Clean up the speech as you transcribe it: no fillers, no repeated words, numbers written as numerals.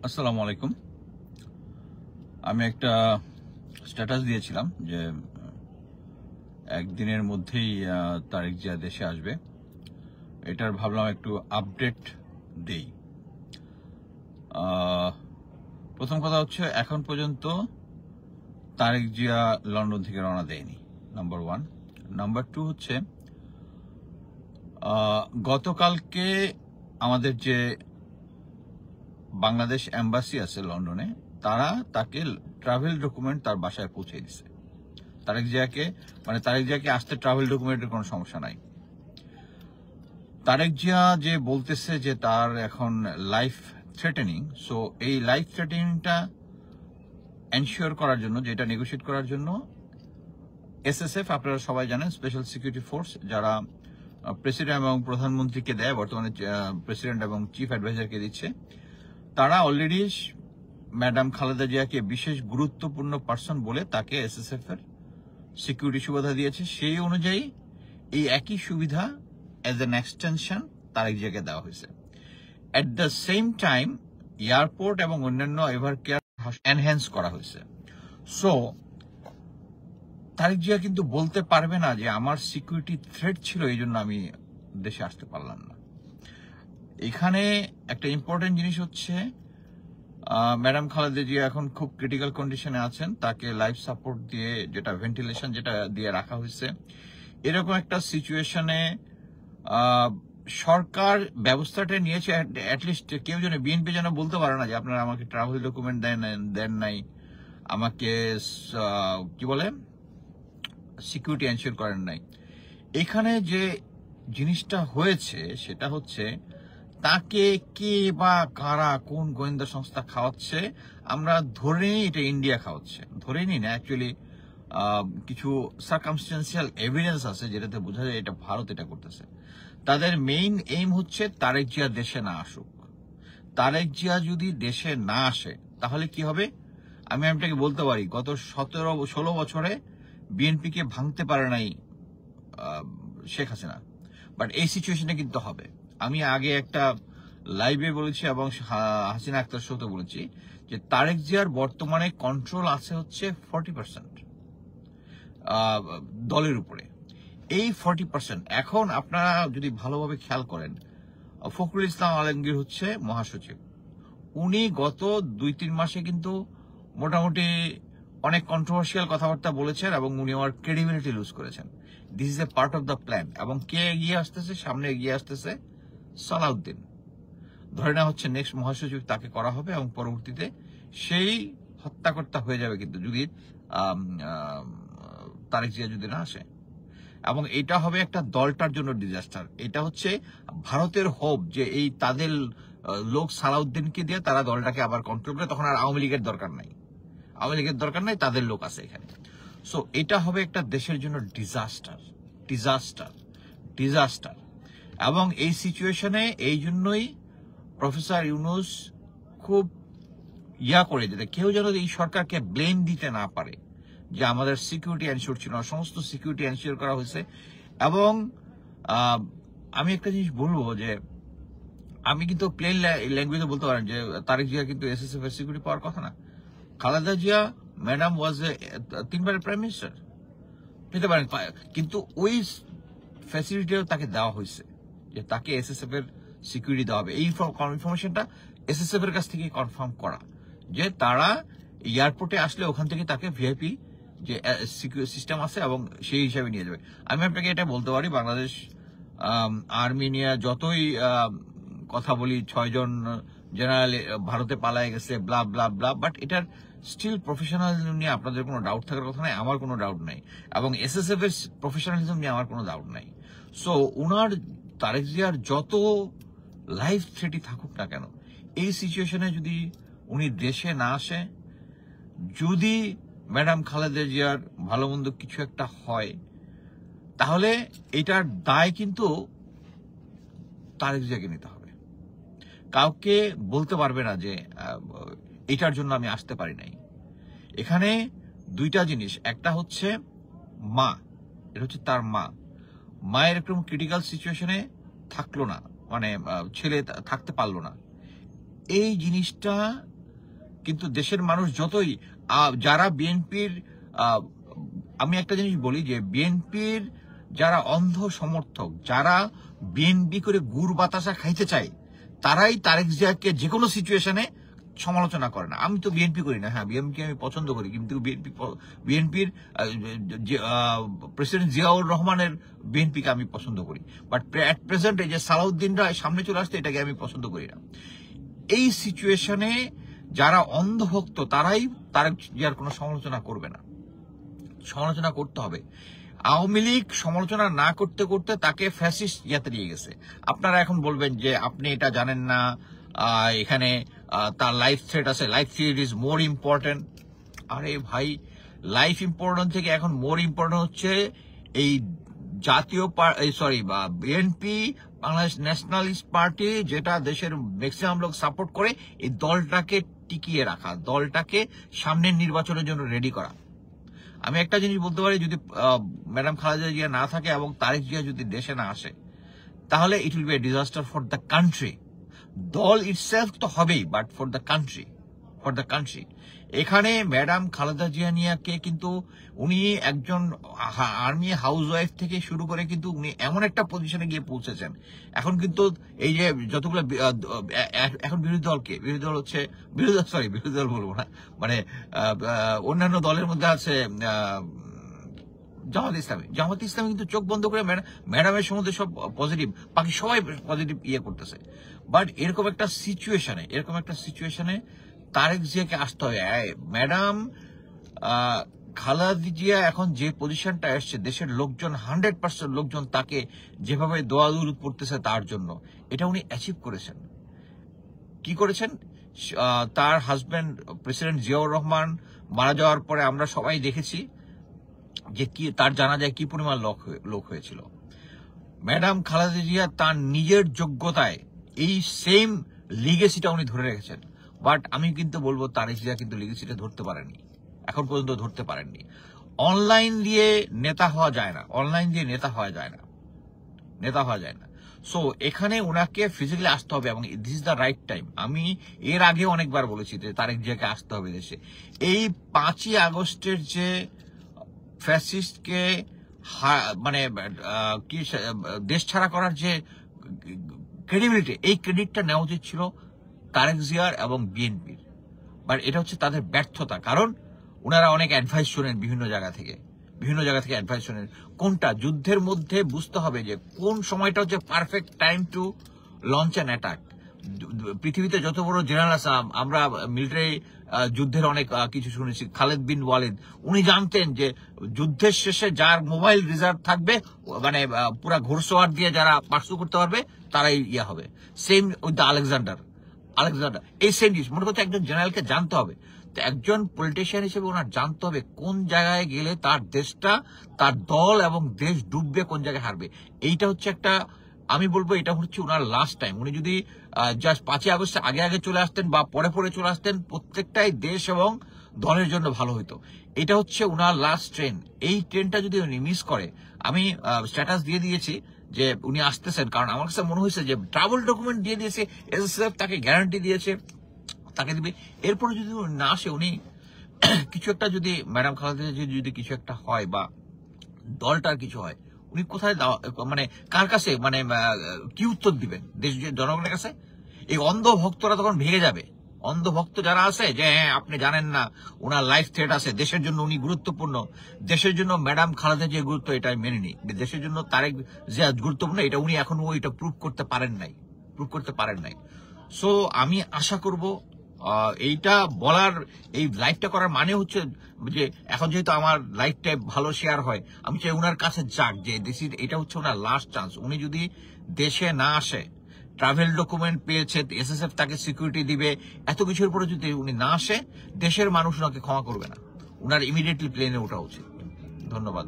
আসসালামু আলাইকুম। আমি একটা স্ট্যাটাস দিয়েছিলাম যে একদিনের মধ্যেই তারেক জিয়া দেশে আসবে। এটার ভাবলাম একটু আপডেট দেই। আহ, প্রথম কথা হচ্ছে এখন পর্যন্ত তারেক জিয়া লন্ডন থেকে রওনা দেয়নি, নাম্বার ওয়ান। নাম্বার টু হচ্ছে গতকালকে আমাদের যে বাংলাদেশ এম্বাসি আছে লন্ডনে, তারা তাকে ট্রাভেল ডকুমেন্ট তার বাসায় পৌঁছে দিছে। তারেক জিয়াকে আসতে ট্রাভেল ডকুমেন্টের কোনো সমস্যা নাই। তারেক জিয়া যে বলতেছে যে তার এখন লাইফ থ্রেটেনিং, সো এই লাইফ থ্রেটেনিংটা এনশিওর করার জন্য, যেটা নেগোশিয়েট করার জন্য এসএসএফ, আপনারা সবাই জানেন, স্পেশাল সিকিউরিটি ফোর্স, যারা প্রেসিডেন্ট এবং প্রধানমন্ত্রীকে দেয়, বর্তমানে প্রেসিডেন্ট এবং চিফ অ্যাডভাইজারকে দিচ্ছে, তারা অলরেডি ম্যাডাম খালেদা জিয়াকে বিশেষ গুরুত্বপূর্ণ পার্সন বলে তাকে এসএসএফ এর সিকিউরিটি সুবিধা দিয়েছে। সেই অনুযায়ী এই একই সুবিধা এজ এন এক্সটেনশন তারেক জিয়াকে দেওয়া হয়েছে। At the same time airport এবং অন্যান্য এভার কেয়ার এনহ্যান্স করা হয়েছে। সো তারেক জিয়া কিন্তু বলতে পারবে না যে আমার সিকিউরিটি থ্রেট ছিল, এই জন্য আমি দেশে আসতে পারলাম না। এখানে একটা ইম্পর্টেন্ট জিনিস হচ্ছে, ম্যাডাম খালেদা জিয়া এখন খুব ক্রিটিক্যাল কন্ডিশনে আছেন। তাকে লাইফ সাপোর্ট দিয়ে, যেটা ভেন্টিলেশন যেটা দিয়ে রাখা হয়েছে। এরকম একটা সিচুয়েশনে সরকার ব্যবস্থাটা নিয়েছে। অ্যাটলিস্ট কেউ যেন, বিএনপি যেন বলতে পারে না যে আপনারা আমাকে ট্রাভেল ডকুমেন্ট দেন নাই, আমাকে কি বলে সিকিউরিটি এনশিওর করেন নাই। এখানে যে জিনিসটা হয়েছে সেটা হচ্ছে, তাকে কে বা কারা, কোন গোয়েন্দা সংস্থা খাওয়াচ্ছে, আমরা ধরে নিই এটা ইন্ডিয়া খাওয়াচ্ছে। ধরে নিই না, অ্যাকচুয়ালি কিছু সার্কামস্টেন্সিয়াল এভিডেন্স আছে যেটাতে বোঝা যায় এটা ভারত এটা করতেছে। তাদের মেইন এইম হচ্ছে তারেক জিয়া দেশে না আসুক। তারেক জিয়া যদি দেশে না আসে তাহলে কি হবে? আমি আপনাকে বলতে পারি, গত 17-16 বছরে বিএনপিকে ভাঙতে পারে নাই শেখ হাসিনা, বাট এই সিচুয়েশনে কিন্তু হবে। আমি আগে একটা লাইভে বলেছি এবং হাসিনা আক্তার শোতে বলেছি যে তারেক জিয়ার বর্তমানে কন্ট্রোল আছে হচ্ছে 40% দলের উপরে। এই 40% এখন আপনারা যদি ভালোভাবে খেয়াল করেন, ফখরুল ইসলাম আলমগীর হচ্ছে মহাসচিব। উনি গত 2-3 মাসে কিন্তু মোটামুটি অনেক কন্ট্রোভার্সিয়াল কথাবার্তা বলেছেন এবং উনি আমার ক্রেডিবিলিটি লুজ করেছেন। This is a part of the plan. এবং কে এগিয়ে আসতেছে? সামনে এগিয়ে আসতেছে সালাউদ্দিন। ধরে নেওয়া হচ্ছে নেক্সট মহাসচিব তাকে করা হবে এবং পরবর্তীতে সেই হত্যাকর্তা হয়ে যাবে কিন্তু, যদি তারেক জিয়া যদি না আসে। এবং এটা হবে একটা দলটার জন্য ডিজাস্টার। এটা হচ্ছে ভারতের হোপ যে এই তাদের লোক সালাউদ্দিনকে দিয়ে তারা দলটাকে আবার কন্ট্রোল করে, তখন আর আওয়ামী লীগের দরকার নাই। আওয়ামী লীগের দরকার নাই, তাদের লোক আছে এখানে। সো এটা হবে একটা দেশের জন্য ডিজাস্টার, ডিজাস্টার, ডিজাস্টার। এবং এই সিচুয়েশনে এই জন্যই প্রফেসর ইউনূস খুব করে যেতে, কেউ যেন এই সরকারকে ব্লেম দিতে না পারে যে আমাদের সিকিউরিটি এনশিওর ছিল না। সমস্ত সিকিউরিটি এনশিওর করা হয়েছে। এবং আমি একটা জিনিস বলবো যে, আমি কিন্তু প্লেন ল্যাঙ্গুয়েজে বলতে পারেন যে তারেক জিয়া কিন্তু এসএসএফ এর সিকিউরিটি পাওয়ার কথা না। খালেদা জিয়া ম্যাডাম ওয়াজ এ 3বারের প্রাইম মিনিস্টার, নিতে পারেন, কিন্তু ওই ফ্যাসিলিটিও তাকে দেওয়া হয়েছে যে তাকে এসএসএফ এর সিকিউরিটি দেওয়া হবে। এই ইনফরমেশনটা এসএসএফ এর কাছ থেকে কনফার্ম করা, যে তারা এয়ারপোর্টে আসলে ওখান থেকে তাকে ভিআইপি যে সিস্টেম আছে এবং সেই হিসাবে নিয়ে যাবে। আমি আপনাকে এটা বলতে পারি, বাংলাদেশ আর্মি নিয়ে যতই কথা বলি, 6 জন জেনারেল ভারতে পালায় গেছে, ব্লা ব্লা ব্লা, বাট এটার স্টিল প্রফেশনালিজম নিয়ে আপনাদের কোনো ডাউট থাকার কথা নাই, আমার কোনো ডাউট নাই। এবং এসএসএফ এর প্রফেশনালিজম নিয়ে আমার কোনো ডাউট নাই। সো উনার, তারেক জিয়ার যত লাইফ থ্রেটই থাকুক না কেন, এই সিচুয়েশনে যদি উনি দেশে না আসে, যদি ম্যাডাম খালেদা জিয়ার ভালো মন্দ কিছু একটা হয়, তাহলে এটার দায় কিন্তু তারেক জিয়াকে নিতে হবে। কাউকে বলতে পারবে না যে এটার জন্য আমি আসতে পারি নাই। এখানে দুইটা জিনিস, একটা হচ্ছে মা, এটা হচ্ছে তার মা। মায়ের একদম ক্রিটিক্যাল সিচুয়েশনে থাকলো না, মানে ছেলে থাকতে পারলো না। এই জিনিসটা কিন্তু দেশের মানুষ যতই যারা বিএনপির, আমি একটা জিনিস বলি যে বিএনপির যারা অন্ধ সমর্থক, যারা বিএনপি করে গুড় বাতাসা খাইতে চায়, তারাই তারেক জিয়াকে যে কোনো সিচুয়েশনে সমালোচনা করে না। আমি তো বিএনপি করি না, হ্যাঁ বিএনপি আমি পছন্দ করি, কিন্তু বিএনপির প্রেসিডেন্ট জিয়াউর রহমানের বিএনপিকে আমি পছন্দ করি, বাট অ্যাট প্রেজেন্ট এই যে সালাউদ্দিনরা সামনে চলে আসছে, এটাকে আমি পছন্দ করি না। এই সিচুয়েশনে যারা অন্ধভক্ত তারাই তারেক জিয়ার কোনো সমালোচনা করবে না। সমালোচনা করতে হবে। আওয়ামী লীগ সমালোচনা না করতে করতে তাকে ফ্যাসিস্ট ইয়াতে নিয়ে গেছে। আপনারা এখন বলবেন যে আপনি এটা জানেন না, এখানে তার লাইফ থ্রেট আছে, life threat is more important. আরে ভাই, লাইফ ইম্পর্টেন্ট থেকে এখন মোর ইম্পর্টেন্ট হচ্ছে এই জাতীয় বা বিএনপি, বাংলাদেশ ন্যাশনালিস্ট পার্টি, যেটা দেশের ম্যাক্সিমাম লোক সাপোর্ট করে, এই দলটাকে টিকিয়ে রাখা, দলটাকে সামনের নির্বাচনের জন্য রেডি করা। আমি একটা জিনিস বলতে পারি, যদি ম্যাডাম খালেদা জিয়া না থাকে এবং তারেক জিয়া যদি দেশে না আসে, তাহলে it will B a disaster for the country. দল ইটসেলফ তো হবেই, বাট ফর দ্য কান্ট্রি। এখানে ম্যাডাম খালেদা জিয়া নিয়াকে কিন্তু উনি একজন আর্মি হাউসওয়াইফ থেকে শুরু করে কিন্তু উনি এমন একটা পজিশনে গিয়ে পৌঁছেছেন। এখন কিন্তু এই যে যতগুলো এখন বিরোধী দল হচ্ছে বিরোধী দল বলবো না, মানে অন্যান্য দলের মধ্যে আছে জামাত ইসলামী কিন্তু চোখ বন্ধ করে ম্যাডামের সম্বন্ধে সব পজিটিভ, বাকি সবাই পজিটিভ করতেছে। বাট এরকম একটা সিচুয়েশনে তারেক জিয়াকে আসতে হবে। ম্যাডাম খালেদা জিয়া এখন যে পজিশনটা এসছে, দেশের লোকজন 100% লোকজন তাকে যেভাবে দোয়া দুরুদ পড়তেছে তার জন্য, এটা উনি অ্যাচিভ করেছেন। কি করেছেন? তার হাজবেন্ড প্রেসিডেন্ট জিয়াউর রহমান মারা যাওয়ার পরে আমরা সবাই দেখেছি যে কি তার জানাজায় কি পরিমাণ লোক হয়েছিল। ম্যাডাম খালেদা জিয়া তার নিজের যোগ্যতায় এই সেম লিগেসিটা উনি ধরে রেখেছেন। বাট আমি কিন্তু বলবো তারেক জিয়া কিন্তু লিগেসিটা ধরতে পারেননি, এখন পর্যন্ত ধরতে পারেননি। অনলাইন দিয়ে নেতা হওয়া যায় না। সো এখানে ওনাকে ফিজিক্যালি আসতে হবে এবং this is the right time. আমি এর আগে অনেকবার বলেছি যে তারেক জিয়াকে আসতে হবে দেশে। এই 5ই আগস্টের যে ফ্যাসিস্টকে মানে কি দেশ ছাড়া করার যে ক্রেডিবিলিটি, এই ক্রেডিটটা নেওয়া উচিত ছিল তারেক জিয়ার এবং বিএনপির। বাট এটা হচ্ছে তাদের ব্যর্থতা, কারণ ওনারা অনেক অ্যাডভাইস শোনেন বিভিন্ন জায়গা থেকে অ্যাডভাইস শোনেন। কোনটা যুদ্ধের মধ্যে বুঝতে হবে যে কোন সময়টা হচ্ছে perfect time to launch an attack. পৃথিবীতে যত বড় জেনারেল আছে, আমরা মিলিটারি যুদ্ধের অনেক কিছু শুনেছি। খালেদ বিন ওয়ালিদ উনি জানতেন যে যুদ্ধের শেষে যার মোবাইল রিজার্ভ থাকবে, মানে পুরা ঘোড়সওয়ার দিয়ে যারা পার্সু করতে পারবে তারাই হবে। সেম উইথ দ্য আলেকজান্ডার এই সেম জিনিস মনে করতে একজন জেনারেলকে জানতে হবে। তো একজন পলিটিশিয়ান হিসেবে ওনার জানতে হবে কোন জায়গায় গেলে তার দেশটা, তার দল এবং দেশ ডুববে, কোন জায়গায় হারবে। এইটা হচ্ছে একটা, আমি বলবো এটা হচ্ছে ওনার লাস্ট টাইম। উনি যদি জাস্ট 5ই আগস্টে আগে চলে আসতেন বা পরে চলে আসতেন, প্রত্যেকটাই দেশ এবং দলের জন্য ভালো হতো। এটা হচ্ছে ওনার লাস্ট ট্রেন। এই ট্রেনটা যদি উনি মিস করে, আমি স্ট্যাটাস দিয়ে দিয়েছি যে উনি আসতেছেন, কারণ আমার কাছে মনে হয়েছে যে ট্রাভেল ডকুমেন্ট দিয়ে দিয়েছে এসএসএফ, তাকে গ্যারান্টি দিয়েছে তাকে দিবে। এরপরে যদি না আসে, উনি কিছু একটা যদি ম্যাডাম খালেদা যদি কিছু একটা হয় বা দলটার কিছু হয়, উনি কোথায় মানে কার কাছে, মানে কি উত্তর দিবেন দেশ জনগণের কাছে? এই অন্ধ ভক্তরা তখন ভেঙে যাবে। অন্ধ ভক্ত যারা আছে যে হ্যাঁ আপনি জানেন না ওনার লাইফ থ্রেট আছে, দেশের জন্য উনি গুরুত্বপূর্ণ, দেশের জন্য ম্যাডাম খালেদা যে গুরুত্ব এটা আমি মেনে নিই, দেশের জন্য তারেক জিয়া গুরুত্বপূর্ণ, এটা উনি এখনো ওইটা প্রুভ করতে পারেন নাই। সো আমি আশা করব এইটা বলার, এই লাইভটা করার মানে হচ্ছে যে এখন যেহেতু আমার লাইফটা ভালো শেয়ার হয়, আমি চাই ওনার কাছে যাক যে এটা হচ্ছে ওনার লাস্ট চান্স। উনি যদি দেশে না আসে, ট্রাভেল ডকুমেন্ট পেয়েছে, এসএসএফ তাকে সিকিউরিটি দিবে, এত কিছুর পরে যদি উনি না আসে, দেশের মানুষ ওনাকে ক্ষমা করবে না। ওনার ইমিডিয়েটলি প্লেনে ওঠা উচিত। ধন্যবাদ।